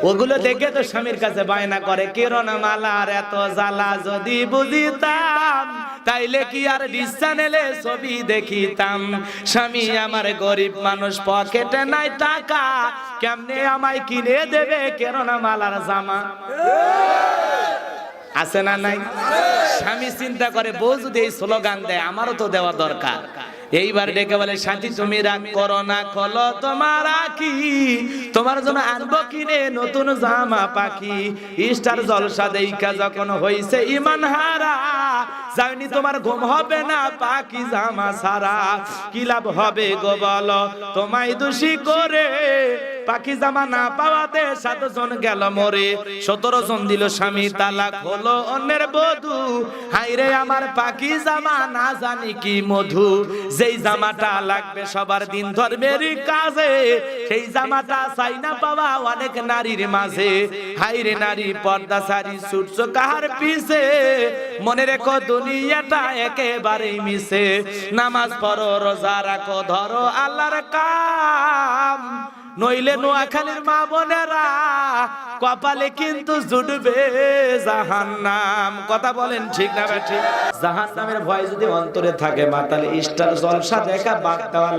ওগুলো দেখে তো স্বামীর কাছে বায়না করে, কিরণ মালার এত জ্বালা যদি বুঝিতাম তাইলে কি আর ডিশ চ্যানেলে ছবি দেখিতাম। স্বামী আমার গরিব মানুষ, পকেটে নাই টাকা, কেমনে আমায় কিনে দেবে কিরণ মালার জামা? আছে না নাই? স্বামী চিন্তা করে বউ যদি এই স্লোগান দেয় আমারও তো দেওয়া দরকার। এইবার ডেকে বলে, সাথী তুমি রাগ করো না, খোলো তোমার আঁখি, তোমার জন্য আনবো কিনে নতুন জামা পাখি। স্টার জলসা দেইখা যখন হইছে ইমান হারা, জানি তোমার ঘুম হবে না পাখি জামা সারা। কি লাভ হবে গো বলো তোমায় দোষী করে, পাখি জামা না পাওয়াতে 7 জন গেল মরে। 17 জন দিল স্বামী তালাক, হলো অন্যের বধূ। হাইরে আমার পাখি জামা না জানি কি মধু। যেই জামাটা লাগবে সবার দিন ধর্মের কাজে, সেই জামাটা চাই না পাওয়া অনেক নারীর মাঝে। হাইরে নারী পর্দা সারি ছুটছো কাহার পিছে, মনে রেখো দুনিয়াটা একেবারেই মিছে। নামাজ পড়ো রোজা রাখো ধরো আল্লাহর কাম, নইলে নোয়াখালীর মা বোনেরা কপালে কিন্তু জুটবে জাহান্নাম। কথা বলেন ঠিক না ঠিক? জাহান্নামের ভয় যদি অন্তরে থাকে, মাতালে স্টার জলসা দেখা বাদ দেওয়া